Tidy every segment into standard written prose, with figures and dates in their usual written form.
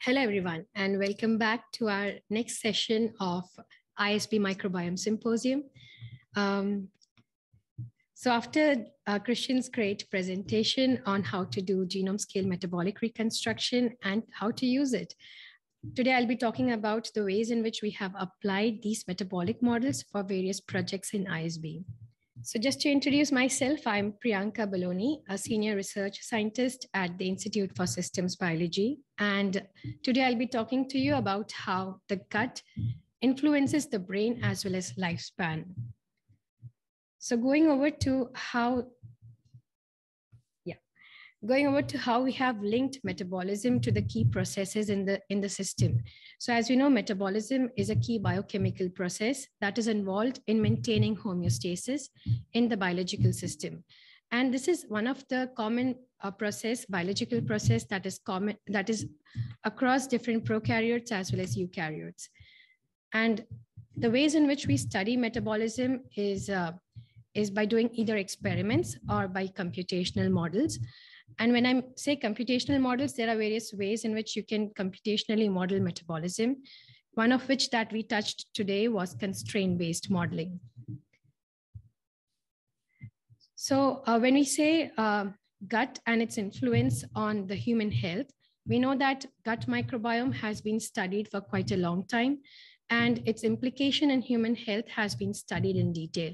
Hello, everyone, and welcome back to our next session of ISB Microbiome Symposium. So after Christian's great presentation on how to do genome scale metabolic reconstruction and how to use it, today I'll be talking about the ways in which we have applied these metabolic models for various projects in ISB. So just to introduce myself, I'm Priyanka Baloni, a senior research scientist at the Institute for Systems Biology. And today I'll be talking to you about how the gut influences the brain as well as lifespan. So going over to how we have linked metabolism to the key processes in the system. So as we know, metabolism is a key biochemical process that is involved in maintaining homeostasis in the biological system. And this is one of the common biological process that is across different prokaryotes as well as eukaryotes. And the ways in which we study metabolism is by doing either experiments or by computational models. And when I say computational models, there are various ways in which you can computationally model metabolism, one of which that we touched today was constraint-based modeling. So when we say gut and its influence on the human health, we know that gut microbiome has been studied for quite a long time, and its implication in human health has been studied in detail.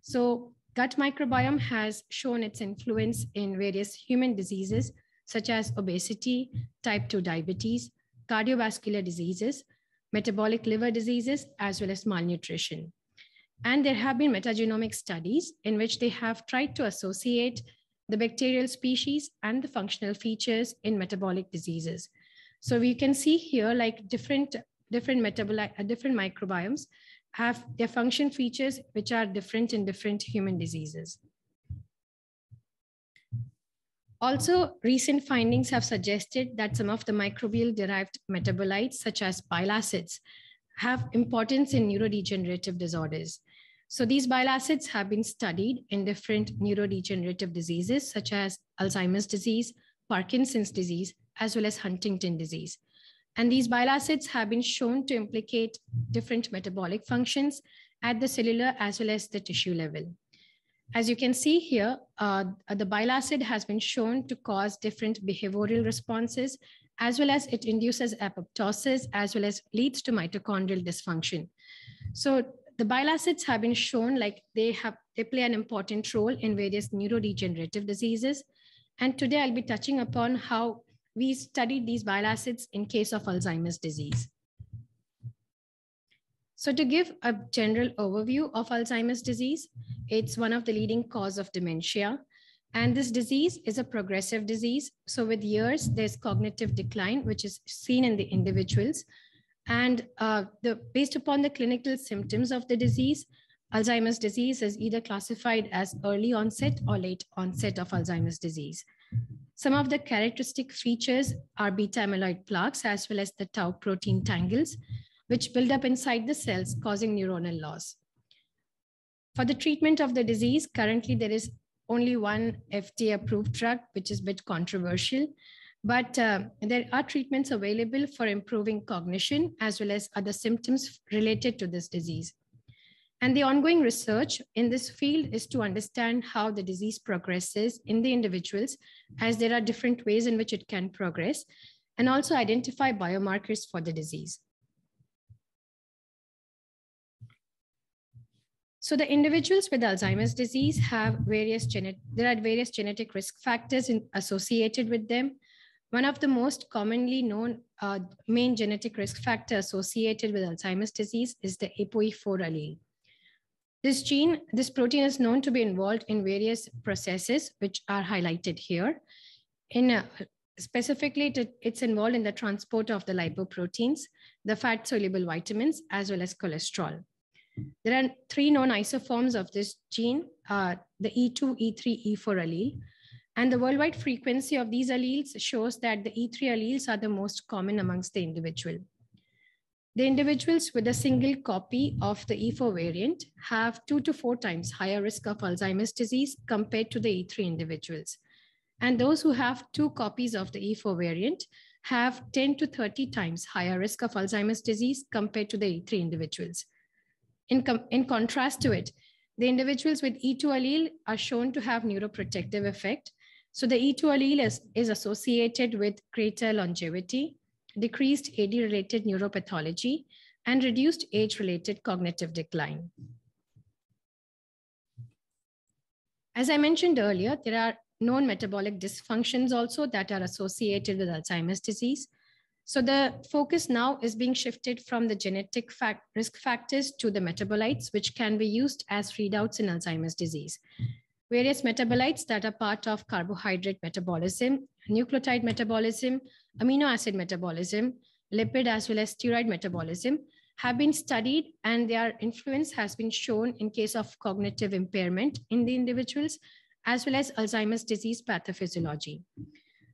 So gut microbiome has shown its influence in various human diseases, such as obesity, type 2 diabetes, cardiovascular diseases, metabolic liver diseases, as well as malnutrition. And there have been metagenomic studies in which they have tried to associate the bacterial species and the functional features in metabolic diseases. So we can see here like different microbiomes have their function features which are different in different human diseases. Also, recent findings have suggested that some of the microbial-derived metabolites, such as bile acids, have importance in neurodegenerative disorders. So these bile acids have been studied in different neurodegenerative diseases, such as Alzheimer's disease, Parkinson's disease, as well as Huntington disease. And these bile acids have been shown to implicate different metabolic functions at the cellular as well as the tissue level. As you can see here, the bile acid has been shown to cause different behavioral responses, as well as it induces apoptosis, as well as leads to mitochondrial dysfunction. So the bile acids have been shown like they play an important role in various neurodegenerative diseases. And today I'll be touching upon how we studied these bile acids in case of Alzheimer's disease. So to give a general overview of Alzheimer's disease, it's one of the leading causes of dementia. And this disease is a progressive disease. So with years, there's cognitive decline, which is seen in the individuals. And based upon the clinical symptoms of the disease, Alzheimer's disease is either classified as early onset or late onset of Alzheimer's disease. Some of the characteristic features are beta amyloid plaques as well as the tau protein tangles, which build up inside the cells, causing neuronal loss. For the treatment of the disease, currently there is only one FDA-approved drug, which is a bit controversial, but there are treatments available for improving cognition as well as other symptoms related to this disease. And the ongoing research in this field is to understand how the disease progresses in the individuals, as there are different ways in which it can progress, and also identify biomarkers for the disease. So the individuals with Alzheimer's disease have various genetic risk factors associated with them. One of the most commonly known main genetic risk factor associated with Alzheimer's disease is the ApoE4 allele. This protein is known to be involved in various processes, which are highlighted here. Specifically, it's involved in the transport of the lipoproteins, the fat-soluble vitamins, as well as cholesterol. There are 3 known isoforms of this gene, the E2, E3, E4 allele. And the worldwide frequency of these alleles shows that the E3 alleles are the most common amongst the individual. The individuals with a single copy of the E4 variant have 2 to 4 times higher risk of Alzheimer's disease compared to the E3 individuals. And those who have 2 copies of the E4 variant have 10 to 30 times higher risk of Alzheimer's disease compared to the E3 individuals. In contrast to it, the individuals with E2 allele are shown to have neuroprotective effect. So the E2 allele is associated with greater longevity, decreased AD-related neuropathology, and reduced age-related cognitive decline. As I mentioned earlier, there are known metabolic dysfunctions also that are associated with Alzheimer's disease. So the focus now is being shifted from the genetic risk factors to the metabolites, which can be used as readouts in Alzheimer's disease. Various metabolites that are part of carbohydrate metabolism, nucleotide metabolism, amino acid metabolism, lipid as well as steroid metabolism have been studied, and their influence has been shown in case of cognitive impairment in the individuals, as well as Alzheimer's disease pathophysiology.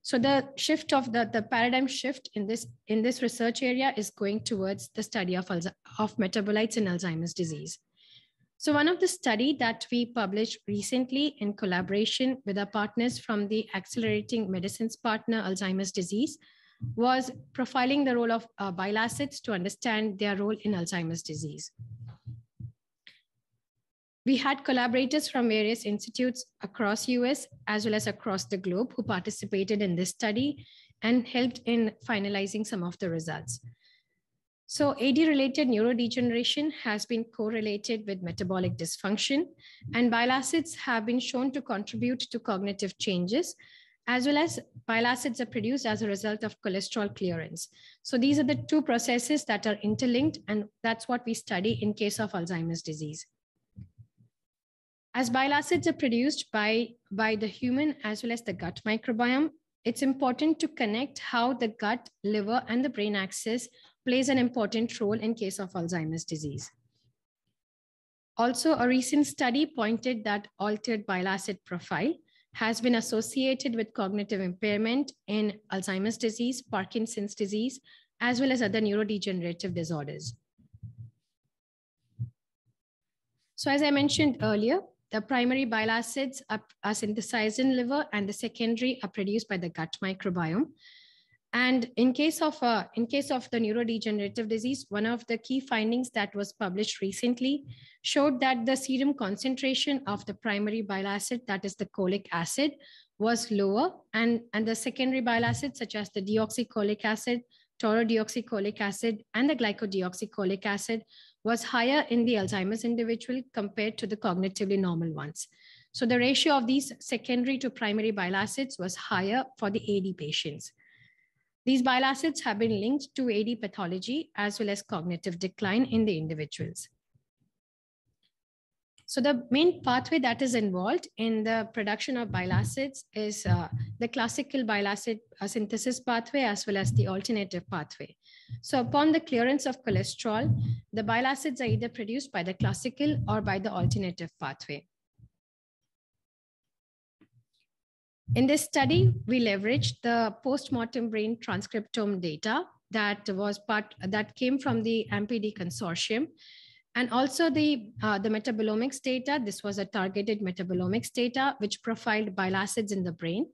So the shift of the paradigm shift in this research area is going towards the study of metabolites in Alzheimer's disease. So one of the study that we published recently in collaboration with our partners from the Accelerating Medicines Partner Alzheimer's Disease was profiling the role of bile acids to understand their role in Alzheimer's disease. We had collaborators from various institutes across US as well as across the globe who participated in this study and helped in finalizing some of the results. So AD-related neurodegeneration has been correlated with metabolic dysfunction, and bile acids have been shown to contribute to cognitive changes, as well as bile acids are produced as a result of cholesterol clearance. So these are the two processes that are interlinked, and that's what we study in case of Alzheimer's disease. As bile acids are produced by the human as well as the gut microbiome, it's important to connect how the gut, liver, and the brain axis plays an important role in case of Alzheimer's disease. Also, a recent study pointed that altered bile acid profile has been associated with cognitive impairment in Alzheimer's disease, Parkinson's disease, as well as other neurodegenerative disorders. So as I mentioned earlier, the primary bile acids are synthesized in liver, and the secondary are produced by the gut microbiome. And in case of the neurodegenerative disease, one of the key findings that was published recently showed that the serum concentration of the primary bile acid, that is the cholic acid, was lower, and the secondary bile acids such as the deoxycholic acid, taurodeoxycholic acid, and the glycodeoxycholic acid was higher in the Alzheimer's individual compared to the cognitively normal ones. So the ratio of these secondary to primary bile acids was higher for the AD patients. These bile acids have been linked to AD pathology as well as cognitive decline in the individuals. So the main pathway that is involved in the production of bile acids is the classical bile acid synthesis pathway as well as the alternative pathway. So upon the clearance of cholesterol, the bile acids are either produced by the classical or by the alternative pathway. In this study, we leveraged the post-mortem brain transcriptome data that came from the MPD consortium, and also the metabolomics data. This was a targeted metabolomics data which profiled bile acids in the brain.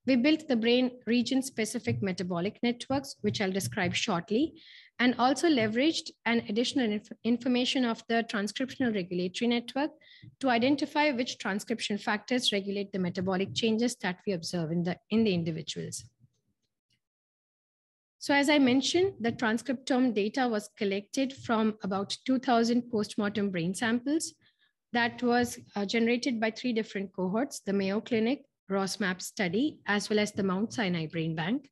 We built the brain region-specific metabolic networks, which I'll describe shortly, and also leveraged an additional information of the transcriptional regulatory network to identify which transcription factors regulate the metabolic changes that we observe in the individuals. So as I mentioned, the transcriptome data was collected from about 2,000 postmortem brain samples that was generated by 3 different cohorts, the Mayo Clinic, ROSMAP study, as well as the Mount Sinai Brain Bank.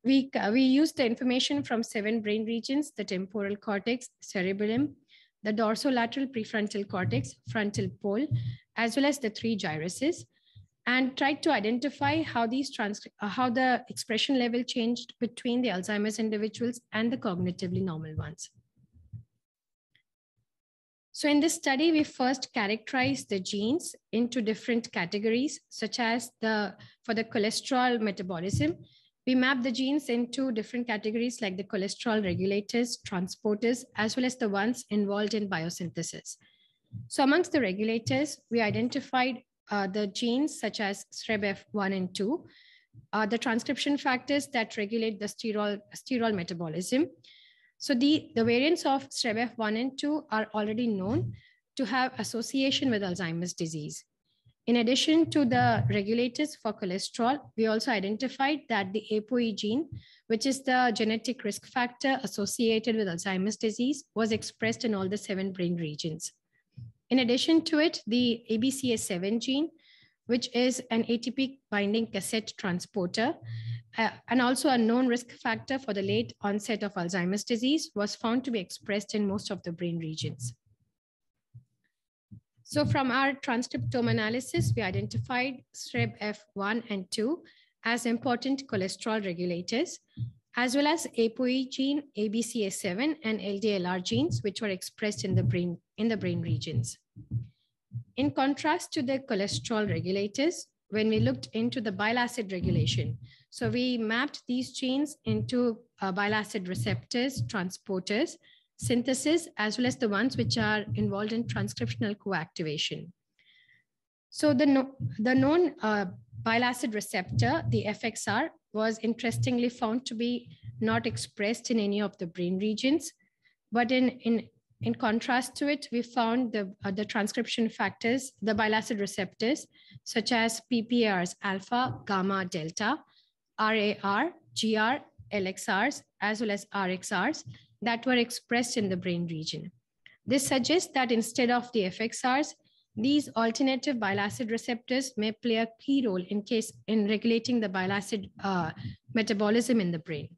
We used the information from 7 brain regions, the temporal cortex, cerebellum, the dorsolateral prefrontal cortex, frontal pole, as well as the 3 gyruses, and tried to identify how the expression level changed between the Alzheimer's individuals and the cognitively normal ones. So in this study, we first characterized the genes into different categories, such as for the cholesterol metabolism, we mapped the genes into different categories like the cholesterol regulators, transporters, as well as the ones involved in biosynthesis. So amongst the regulators, we identified the genes such as SREBF1 and 2, the transcription factors that regulate the sterol metabolism. So the variants of SREBF1 and 2 are already known to have association with Alzheimer's disease. In addition to the regulators for cholesterol, we also identified that the ApoE gene, which is the genetic risk factor associated with Alzheimer's disease, was expressed in all the 7 brain regions. In addition to it, the ABCA7 gene, which is an ATP binding cassette transporter, and also a known risk factor for the late onset of Alzheimer's disease, was found to be expressed in most of the brain regions. So from our transcriptome analysis, we identified SREBF1 and 2 as important cholesterol regulators, as well as ApoE gene, ABCA7, and LDLR genes, which were expressed in the brain regions. In contrast to the cholesterol regulators, when we looked into the bile acid regulation, so we mapped these genes into bile acid receptors, transporters, synthesis, as well as the ones which are involved in transcriptional coactivation. So the known bile acid receptor, the FXR, was interestingly found to be not expressed in any of the brain regions. But in contrast to it, we found the transcription factors, the bile acid receptors, such as PPARs, alpha, gamma, delta, RAR, GR, LXRs, as well as RXRs, that were expressed in the brain region. This suggests that instead of the FXRs, these alternative bile acid receptors may play a key role in regulating the bile acid metabolism in the brain.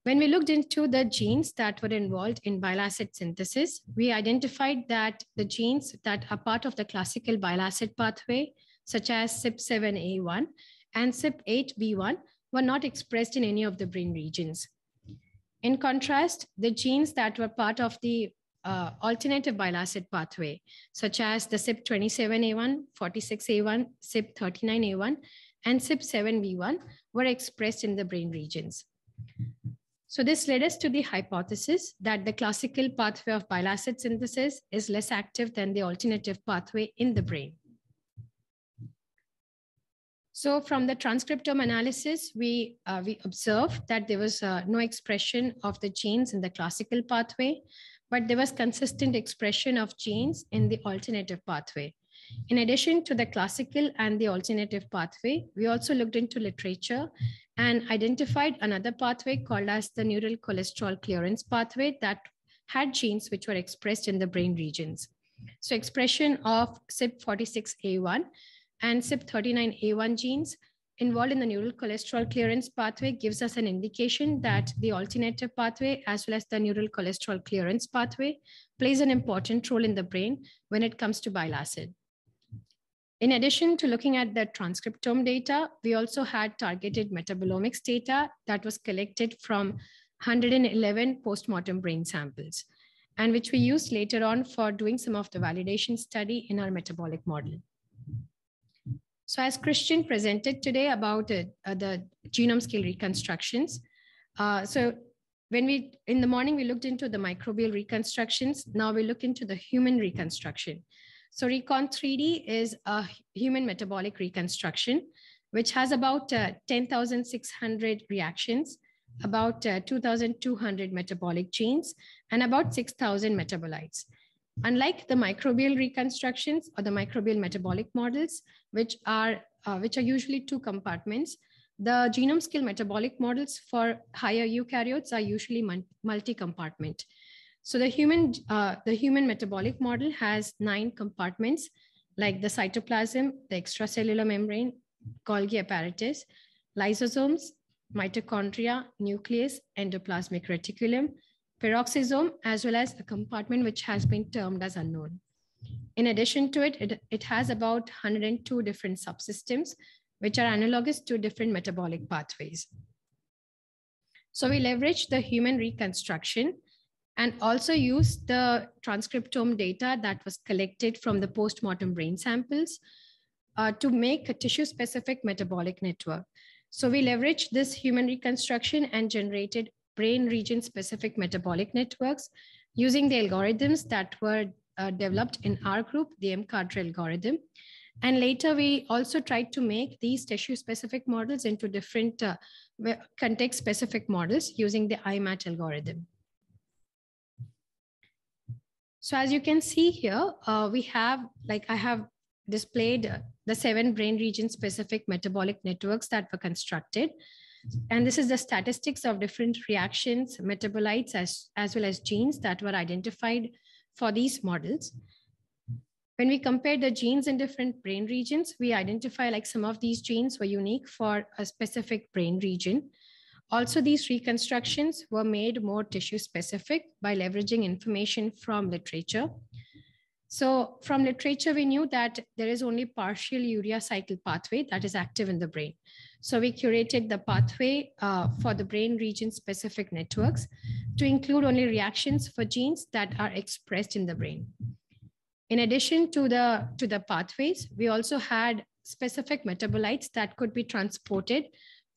When we looked into the genes that were involved in bile acid synthesis, we identified that the genes that are part of the classical bile acid pathway, such as CYP7A1 and CYP8B1, were not expressed in any of the brain regions. In contrast, the genes that were part of the alternative bile acid pathway, such as the CYP27A1, 46A1, CYP39A1, and CYP7B1, were expressed in the brain regions. So this led us to the hypothesis that the classical pathway of bile acid synthesis is less active than the alternative pathway in the brain. So from the transcriptome analysis, we observed that there was no expression of the genes in the classical pathway, but there was consistent expression of genes in the alternative pathway. In addition to the classical and the alternative pathway, we also looked into literature and identified another pathway called as the neural cholesterol clearance pathway that had genes which were expressed in the brain regions. So expression of CYP46A1 and CYP39A1 genes involved in the neural cholesterol clearance pathway gives us an indication that the alternative pathway as well as the neural cholesterol clearance pathway plays an important role in the brain when it comes to bile acid. In addition to looking at the transcriptome data, we also had targeted metabolomics data that was collected from 111 postmortem brain samples, and which we used later on for doing some of the validation study in our metabolic model. So as Christian presented today about the genome scale reconstructions, so when in the morning, we looked into the microbial reconstructions. Now we look into the human reconstruction. So Recon3D is a human metabolic reconstruction, which has about 10,600 reactions, about 2,200 metabolic genes, and about 6,000 metabolites. Unlike the microbial reconstructions or the microbial metabolic models, which are usually 2 compartments, the genome scale metabolic models for higher eukaryotes are usually multi-compartment. So the human metabolic model has 9 compartments, like the cytoplasm, the extracellular membrane, Golgi apparatus, lysosomes, mitochondria, nucleus, endoplasmic reticulum, peroxisome, as well as a compartment which has been termed as unknown. In addition to it, it has about 102 different subsystems, which are analogous to different metabolic pathways. So we leverage the human reconstruction and also use the transcriptome data that was collected from the postmortem brain samples to make a tissue-specific metabolic network. So we leveraged this human reconstruction and generated brain region-specific metabolic networks using the algorithms that were developed in our group, the MCADRA algorithm. And later, we also tried to make these tissue-specific models into different context-specific models using the IMAT algorithm. So as you can see here, we have, like I have displayed the 7 brain region-specific metabolic networks that were constructed. And this is the statistics of different reactions, metabolites, as well as genes that were identified for these models. When we compare the genes in different brain regions, we identify like some of these genes were unique for a specific brain region. Also, these reconstructions were made more tissue specific by leveraging information from literature. So from literature, we knew that there is only partial urea cycle pathway that is active in the brain. So we curated the pathway for the brain region specific networks to include only reactions for genes that are expressed in the brain. In addition to the pathways, we also had specific metabolites that could be transported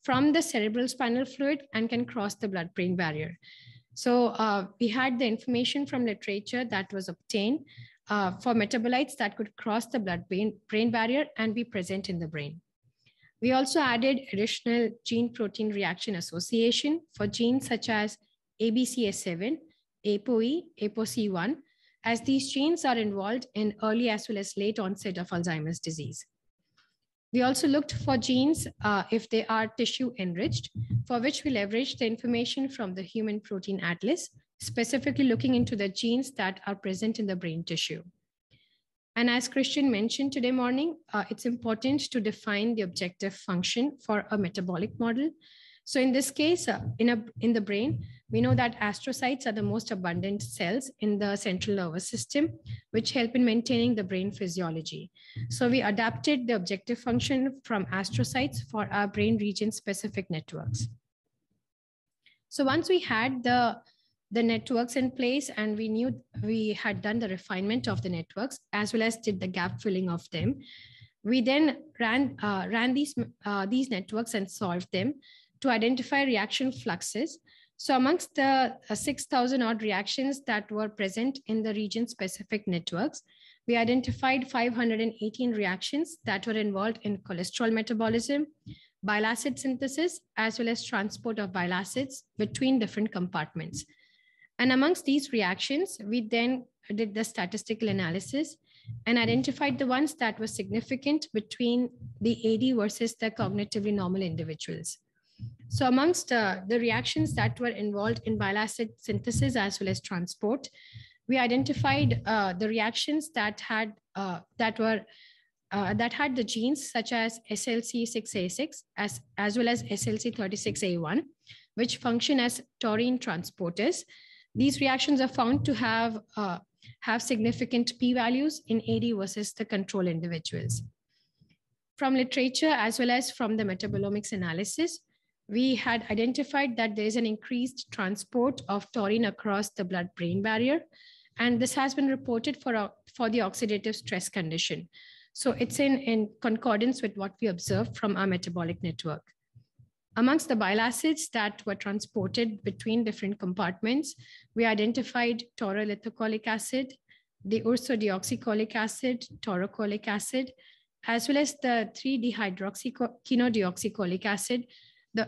from the cerebral spinal fluid and can cross the blood-brain barrier. So we had the information from literature that was obtained for metabolites that could cross the blood-brain barrier and be present in the brain. We also added additional gene-protein reaction association for genes such as ABCA7, ApoE, ApoC1, as these genes are involved in early as well as late onset of Alzheimer's disease. We also looked for genes if they are tissue enriched, for which we leveraged the information from the Human Protein Atlas, specifically looking into the genes that are present in the brain tissue. And as Christian mentioned today morning, it's important to define the objective function for a metabolic model. So in this case, in the brain, we know that astrocytes are the most abundant cells in the central nervous system, which help in maintaining the brain physiology. So we adapted the objective function from astrocytes for our brain region specific networks. So once we had the networks in place and we knew we had done the refinement of the networks as well as did the gap filling of them, we then ran these networks and solved them to identify reaction fluxes. So amongst the 6,000 odd reactions that were present in the region-specific networks, we identified 518 reactions that were involved in cholesterol metabolism, bile acid synthesis, as well as transport of bile acids between different compartments. And amongst these reactions, we then did the statistical analysis and identified the ones that were significant between the AD versus the cognitively normal individuals. So amongst the reactions that were involved in bile acid synthesis as well as transport, we identified the reactions that had the genes such as SLC6A6 as well as SLC36A1, which function as taurine transporters. These reactions are found to have significant p-values in AD versus the control individuals. From literature as well as from the metabolomics analysis, we had identified that there is an increased transport of taurine across the blood-brain barrier, and this has been reported for the oxidative stress condition. So it's in concordance with what we observed from our metabolic network. Amongst the bile acids that were transported between different compartments, we identified taurolithocholic acid, the ursodeoxycholic acid, taurocholic acid, as well as the 3-dehydroxyquinodeoxycholic acid,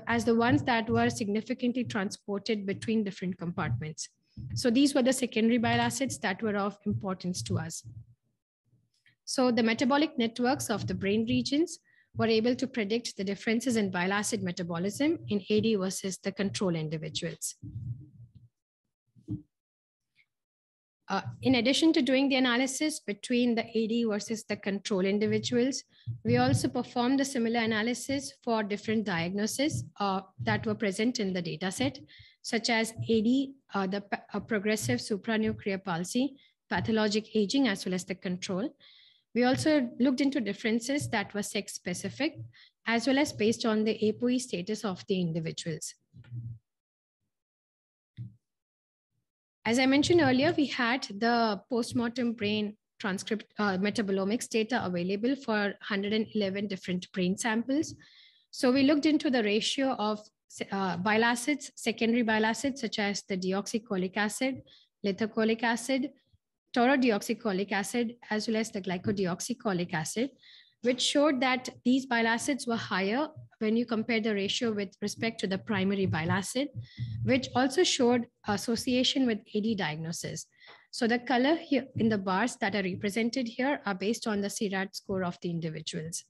as the ones that were significantly transported between different compartments. So these were the secondary bile acids that were of importance to us. So the metabolic networks of the brain regions were able to predict the differences in bile acid metabolism in AD versus the control individuals. In addition to doing the analysis between the AD versus the control individuals, we also performed a similar analysis for different diagnoses that were present in the data set, such as AD, progressive supranuclear palsy, pathologic aging, as well as the control. We also looked into differences that were sex specific, as well as based on the ApoE status of the individuals. As I mentioned earlier, we had the postmortem brain transcript metabolomics data available for 111 different brain samples. So we looked into the ratio of bile acids, secondary bile acids, such as the deoxycholic acid, lithocholic acid, taurodeoxycholic acid, as well as the glycodeoxycholic acid. which showed that these bile acids were higher when you compare the ratio with respect to the primary bile acid, which also showed association with AD diagnosis. So the color here in the bars that are represented here are based on the CIRAD score of the individuals.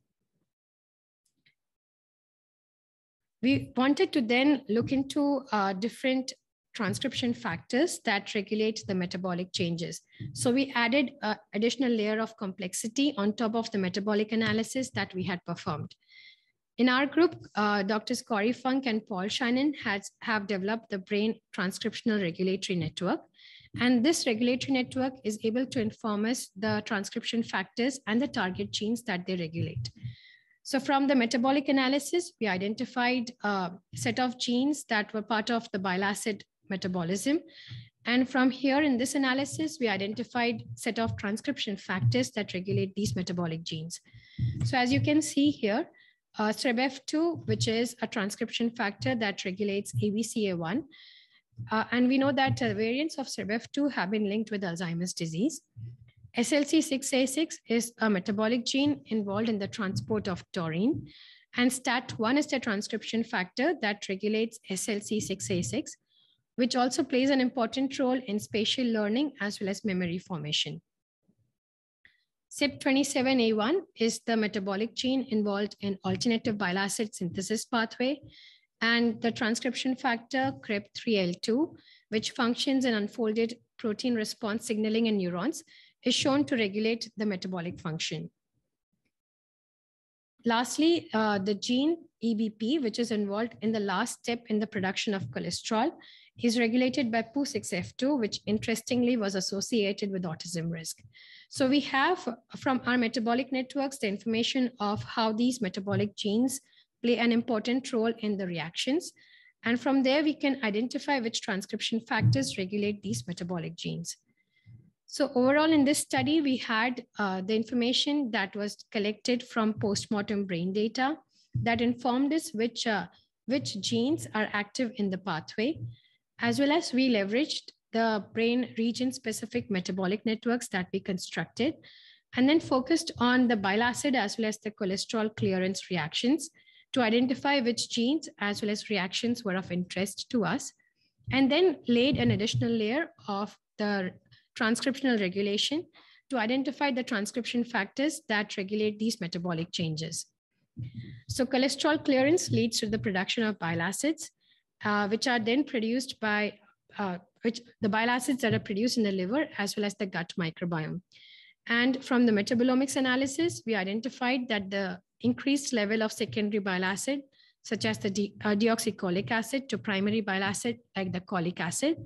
We wanted to then look into different transcription factors that regulate the metabolic changes. So we added an additional layer of complexity on top of the metabolic analysis that we had performed. In our group, Drs. Corey Funk and Paul Shannon have developed the brain transcriptional regulatory network. And this regulatory network is able to inform us the transcription factors and the target genes that they regulate. So from the metabolic analysis, we identified a set of genes that were part of the bile acid metabolism. And from here in this analysis, we identified a set of transcription factors that regulate these metabolic genes. So as you can see here, SREBF2, which is a transcription factor that regulates ABCA1. And we know that variants of SREBF2 have been linked with Alzheimer's disease. SLC6A6 is a metabolic gene involved in the transport of taurine. And STAT1 is the transcription factor that regulates SLC6A6, which also plays an important role in spatial learning as well as memory formation. CYP27A1 is the metabolic gene involved in alternative bile acid synthesis pathway, and the transcription factor CREB3L2, which functions in unfolded protein response signaling in neurons, is shown to regulate the metabolic function. Lastly, the gene EBP, which is involved in the last step in the production of cholesterol, is regulated by PU6F2, which interestingly was associated with autism risk. So we have from our metabolic networks the information of how these metabolic genes play an important role in the reactions. And from there, we can identify which transcription factors regulate these metabolic genes. So overall in this study, we had the information that was collected from postmortem brain data that informed us which genes are active in the pathway, as well as we leveraged the brain region-specific metabolic networks that we constructed, and then focused on the bile acid as well as the cholesterol clearance reactions to identify which genes as well as reactions were of interest to us, and then laid an additional layer of the transcriptional regulation to identify the transcription factors that regulate these metabolic changes. So cholesterol clearance leads to the production of bile acids, which are then produced by the bile acids that are produced in the liver as well as the gut microbiome. And from the metabolomics analysis, we identified that the increased level of secondary bile acid, such as the deoxycholic acid, to primary bile acid, like the cholic acid,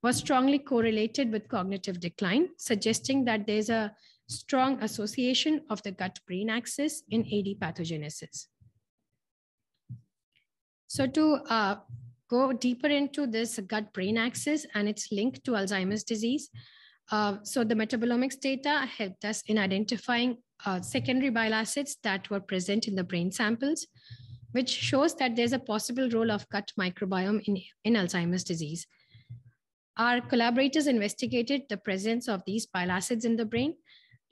was strongly correlated with cognitive decline, suggesting that there's a strong association of the gut-brain axis in AD pathogenesis. So to go deeper into this gut-brain axis and its link to Alzheimer's disease, so the metabolomics data helped us in identifying secondary bile acids that were present in the brain samples, which shows that there's a possible role of gut microbiome in Alzheimer's disease. Our collaborators investigated the presence of these bile acids in the brain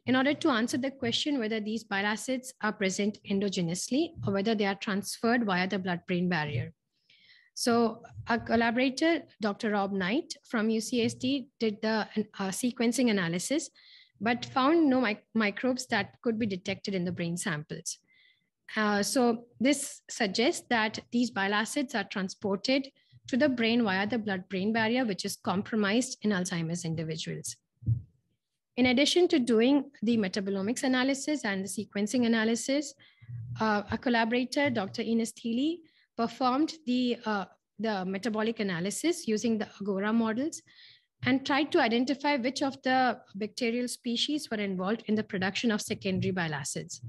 in order to answer the question whether these bile acids are present endogenously or whether they are transferred via the blood-brain barrier. So our collaborator, Dr. Rob Knight from UCSD, did the sequencing analysis, but found no microbes that could be detected in the brain samples. So this suggests that these bile acids are transported to the brain via the blood-brain barrier, which is compromised in Alzheimer's individuals. In addition to doing the metabolomics analysis and the sequencing analysis, a collaborator, Dr. Ines Thiele, performed the metabolic analysis using the Agora models and tried to identify which of the bacterial species were involved in the production of secondary bile acids.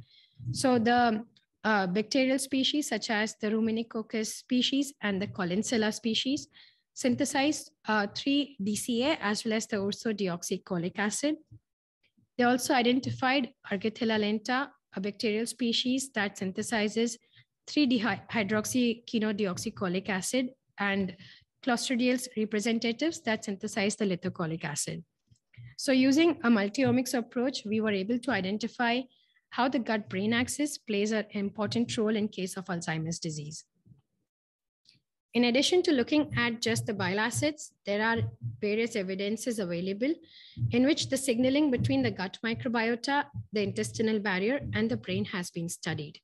So the bacterial species such as the Ruminicoccus species and the Collinsella species synthesized 3-DCA as well as the ursodeoxycholic acid. They also identified Argentilla lenta, a bacterial species that synthesizes 3-dihydroxyquinodeoxycholic acid, and Clostridioides representatives that synthesize the lithocholic acid. So using a multi-omics approach, we were able to identify how the gut-brain axis plays an important role in case of Alzheimer's disease. In addition to looking at just the bile acids, there are various evidences available in which the signaling between the gut microbiota, the intestinal barrier, and the brain has been studied.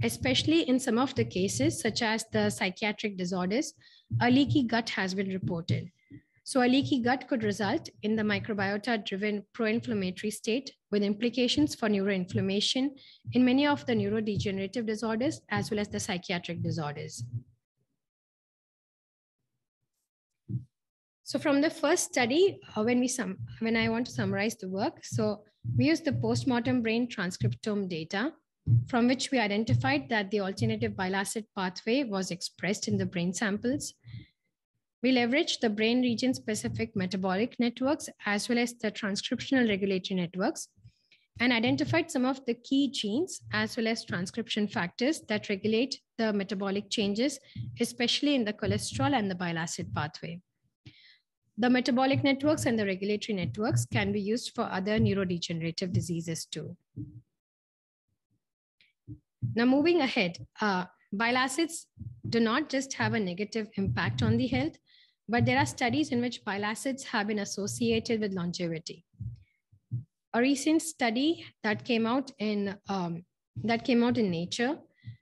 Especially in some of the cases, such as the psychiatric disorders, a leaky gut has been reported. So a leaky gut could result in the microbiota-driven pro-inflammatory state with implications for neuroinflammation in many of the neurodegenerative disorders as well as the psychiatric disorders. So from the first study, when I want to summarize the work, so we used the postmortem brain transcriptome data from which we identified that the alternative bile acid pathway was expressed in the brain samples. We leveraged the brain region specific metabolic networks as well as the transcriptional regulatory networks and identified some of the key genes as well as transcription factors that regulate the metabolic changes, especially in the cholesterol and the bile acid pathway. The metabolic networks and the regulatory networks can be used for other neurodegenerative diseases too. Now moving ahead, bile acids do not just have a negative impact on the health, but there are studies in which bile acids have been associated with longevity. A recent study that came out in Nature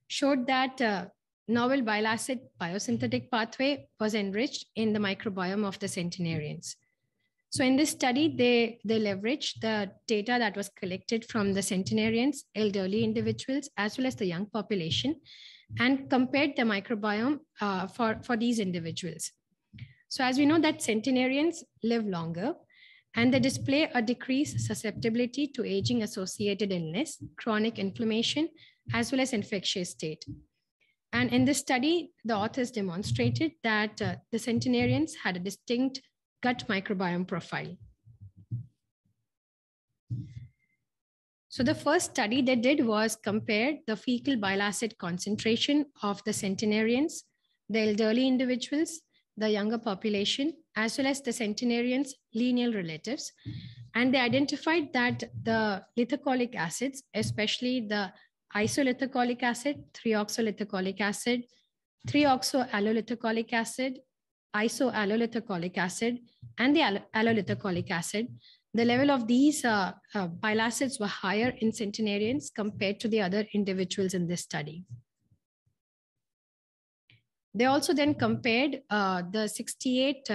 showed that novel bile acid biosynthetic pathway was enriched in the microbiome of the centenarians. So in this study, they leveraged the data that was collected from the centenarians, elderly individuals, as well as the young population, and compared the microbiome for these individuals. So as we know that centenarians live longer and they display a decreased susceptibility to aging associated illness, chronic inflammation, as well as infectious state. And in this study, the authors demonstrated that the centenarians had a distinct gut microbiome profile. So the first study they did was compare the fecal bile acid concentration of the centenarians, the elderly individuals, the younger population, as well as the centenarians' lineal relatives. And they identified that the lithocholic acids, especially the isolithocholic acid, 3-oxolithocholic acid, 3-oxoallolithocholic acid, isoallolithocholic acid, and the allolithocholic acid, the level of these bile acids were higher in centenarians compared to the other individuals in this study. They also then compared the 68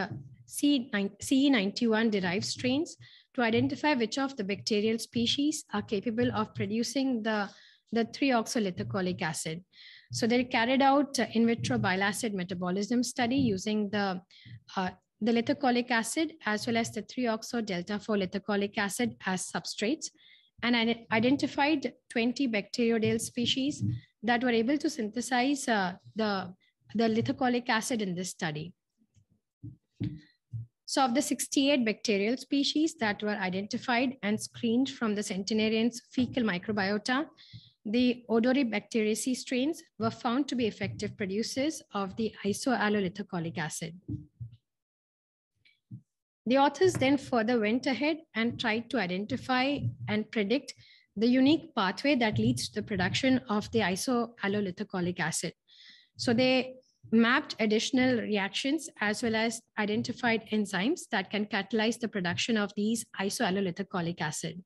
CE91 derived strains to identify which of the bacterial species are capable of producing the 3-oxolithocholic acid. So they carried out in vitro bile acid metabolism study using the lithocholic acid as well as the 3-oxo-delta-4-lithocholic acid as substrates, and identified 20 bacteriodale species that were able to synthesize the lithocholic acid in this study. So of the 68 bacterial species that were identified and screened from the centenarians' fecal microbiota, the Odoribacteriaceae strains were found to be effective producers of the isoallolithocholic acid. The authors then further went ahead and tried to identify and predict the unique pathway that leads to the production of the isoallolithocholic acid. So they mapped additional reactions as well as identified enzymes that can catalyze the production of these isoallolithocholic acid.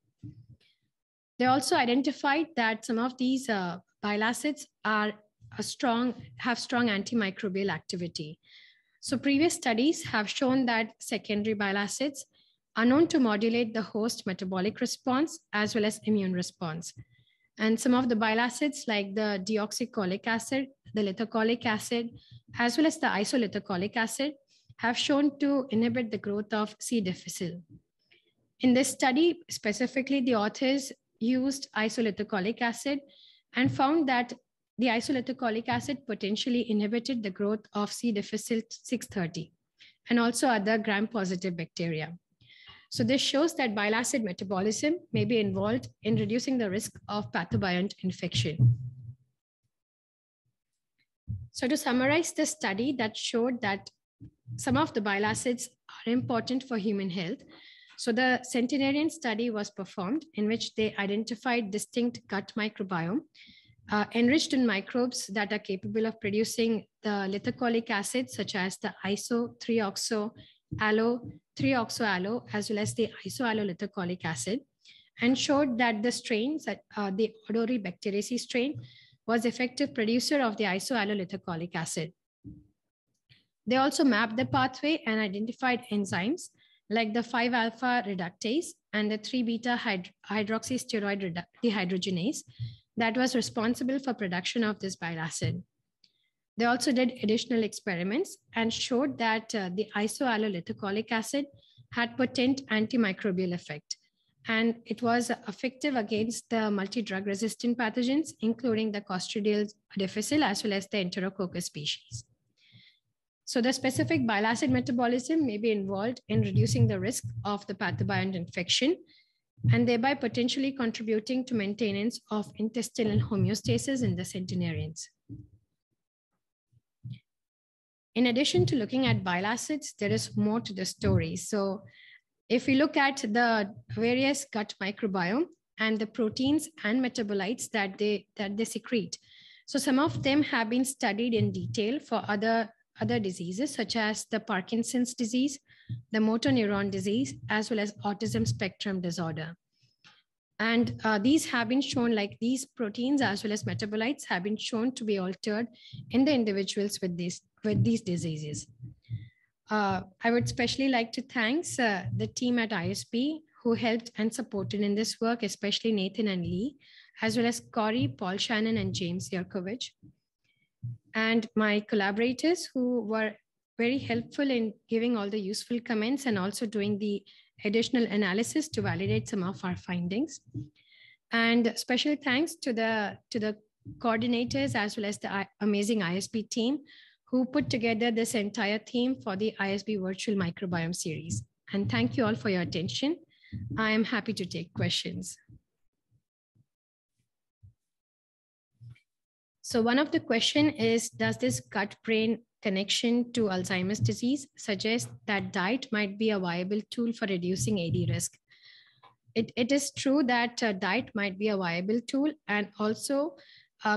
They also identified that some of these bile acids have strong antimicrobial activity. So previous studies have shown that secondary bile acids are known to modulate the host metabolic response as well as immune response. And some of the bile acids like the deoxycholic acid, the lithocholic acid, as well as the isolithocholic acid have shown to inhibit the growth of C. difficile. In this study, specifically, the authors used isolithocholic acid and found that the isolithocholic acid potentially inhibited the growth of C. difficile 630 and also other gram-positive bacteria. So this shows that bile acid metabolism may be involved in reducing the risk of pathobiont infection. So to summarize the study that showed that some of the bile acids are important for human health, So the centenarian study was performed in which they identified distinct gut microbiome enriched in microbes that are capable of producing the lithocholic acids such as the iso-3-oxo-allo, as well as the isoallolithocholic acid, and showed that the strain, the Odoribacteriaceae strain, was effective producer of the isoallolithocholic acid. They also mapped the pathway and identified enzymes like the 5-alpha reductase and the 3-beta hydroxysteroid dehydrogenase that was responsible for production of this bile acid. They also did additional experiments and showed that the isoallolithocholic acid had potent antimicrobial effect, and it was effective against the multi-drug resistant pathogens, including the Clostridial difficile as well as the Enterococcus species. So the specific bile acid metabolism may be involved in reducing the risk of the pathobiont infection and thereby potentially contributing to maintenance of intestinal homeostasis in the centenarians. In addition to looking at bile acids, there is more to the story. So if we look at the various gut microbiome and the proteins and metabolites that they secrete, so some of them have been studied in detail for other diseases such as the Parkinson's disease, the motor neuron disease, as well as autism spectrum disorder. And these have been shown, like these proteins as well as metabolites have been shown to be altered in the individuals with these diseases. I would especially like to thank the team at ISB who helped and supported in this work, especially Nathan and Lee, as well as Corey, Paul Shannon, and James Yerkovich. And my collaborators who were very helpful in giving all the useful comments and also doing the additional analysis to validate some of our findings. And special thanks to the coordinators as well as the amazing ISB team who put together this entire theme for the ISB Virtual Microbiome series. And thank you all for your attention. I am happy to take questions. So one of the question is, does this gut-brain connection to Alzheimer's disease suggest that diet might be a viable tool for reducing AD risk? It is true that diet might be a viable tool, and also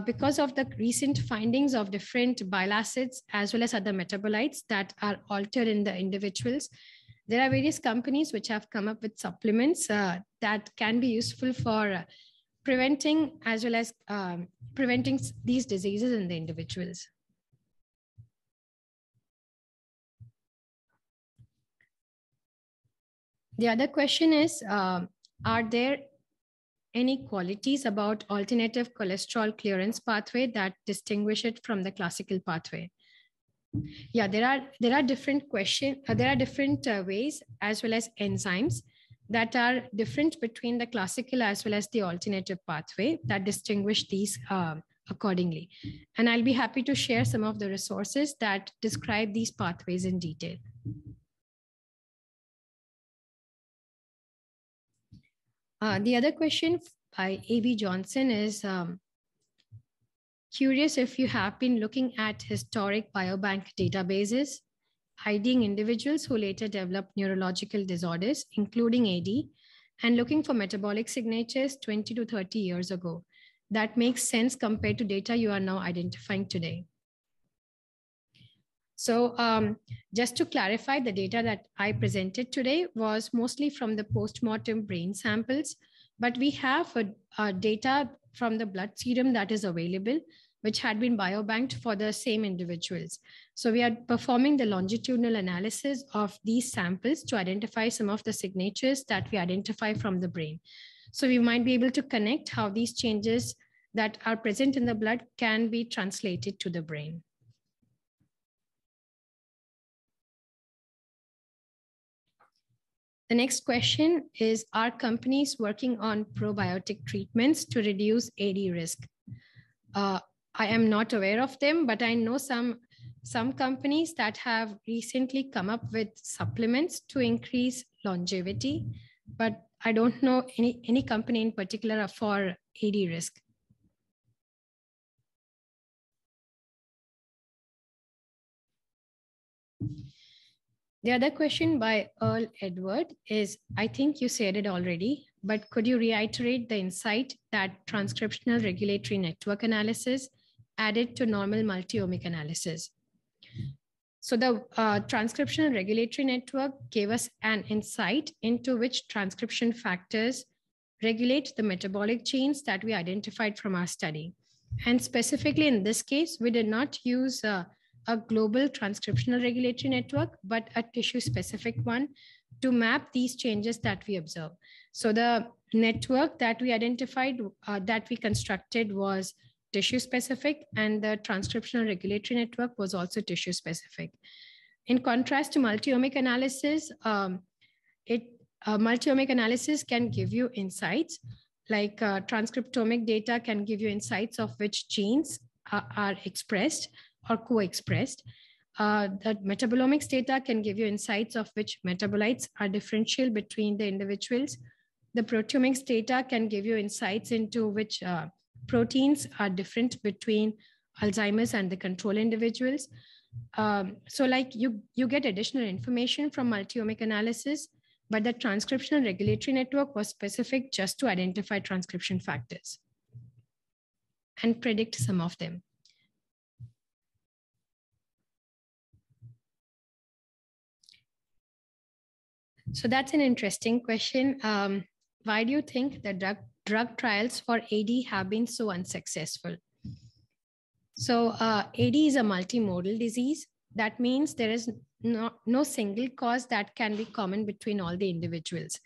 because of the recent findings of different bile acids as well as other metabolites that are altered in the individuals, there are various companies which have come up with supplements that can be useful for preventing as well as preventing these diseases in the individuals. The other question is, are there any qualities about alternative cholesterol clearance pathway that distinguish it from the classical pathway? Yeah, there are different ways as well as enzymes that are different between the classical as well as the alternative pathway that distinguish these accordingly. And I'll be happy to share some of the resources that describe these pathways in detail. The other question by A.B. Johnson is curious if you have been looking at historic biobank databases, IDing individuals who later developed neurological disorders, including AD, and looking for metabolic signatures 20 to 30 years ago. That makes sense compared to data you are now identifying today. So just to clarify, the data that I presented today was mostly from the postmortem brain samples, but we have data from the blood serum that is available, which had been biobanked for the same individuals. So we are performing the longitudinal analysis of these samples to identify some of the signatures that we identify from the brain. So we might be able to connect how these changes that are present in the blood can be translated to the brain. The next question is, are companies working on probiotic treatments to reduce AD risk? I am not aware of them, but I know some companies that have recently come up with supplements to increase longevity, but I don't know any company in particular for AD risk. The other question by Earl Edward is, I think you said it already, but could you reiterate the insight that transcriptional regulatory network analysis added to normal multi-omic analysis? So the transcriptional regulatory network gave us an insight into which transcription factors regulate the metabolic genes that we identified from our study. And specifically in this case, we did not use a global transcriptional regulatory network, but a tissue-specific one to map these changes that we observe. So the network that we identified, that we constructed was tissue-specific, and the transcriptional regulatory network was also tissue-specific. In contrast to multi-omic analysis, multi-omic analysis can give you insights, like transcriptomic data can give you insights of which genes are expressed or co-expressed. The metabolomics data can give you insights of which metabolites are differential between the individuals. The proteomics data can give you insights into which proteins are different between Alzheimer's and the control individuals. So like you get additional information from multi-omic analysis, but the transcriptional regulatory network was specific just to identify transcription factors and predict some of them. So that's an interesting question. Why do you think the drug trials for AD have been so unsuccessful? So AD is a multimodal disease. That means there is no single cause that can be common between all the individuals.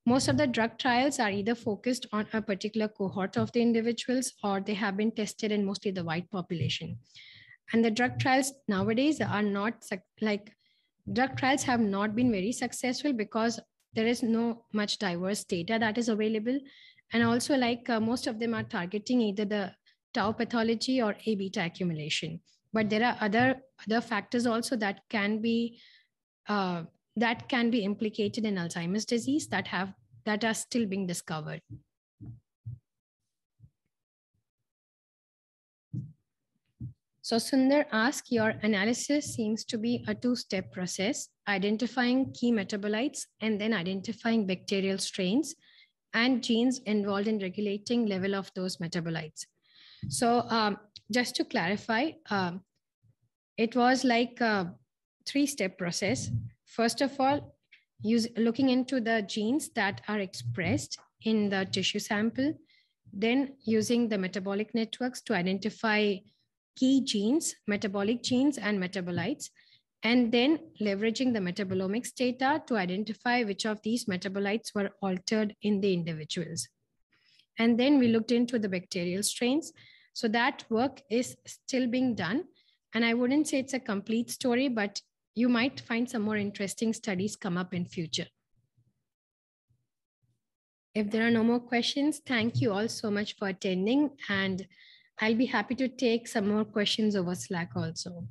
Most of the drug trials are either focused on a particular cohort of the individuals, or they have been tested in mostly the white population. And the drug trials nowadays are not like, drug trials have not been very successful because there is no much diverse data that is available. And also like most of them are targeting either the tau pathology or A beta accumulation. But there are other factors also that can be implicated in Alzheimer's disease that are still being discovered. So Sundar asks, your analysis seems to be a two-step process, identifying key metabolites and then identifying bacterial strains and genes involved in regulating level of those metabolites. So just to clarify, it was like a three-step process. First of all, looking into the genes that are expressed in the tissue sample, then using the metabolic networks to identify key genes, metabolic genes and metabolites, and then leveraging the metabolomics data to identify which of these metabolites were altered in the individuals. And then we looked into the bacterial strains. So that work is still being done. And I wouldn't say it's a complete story, but you might find some more interesting studies come up in future. If there are no more questions, thank you all so much for attending, and I'll be happy to take some more questions over Slack also.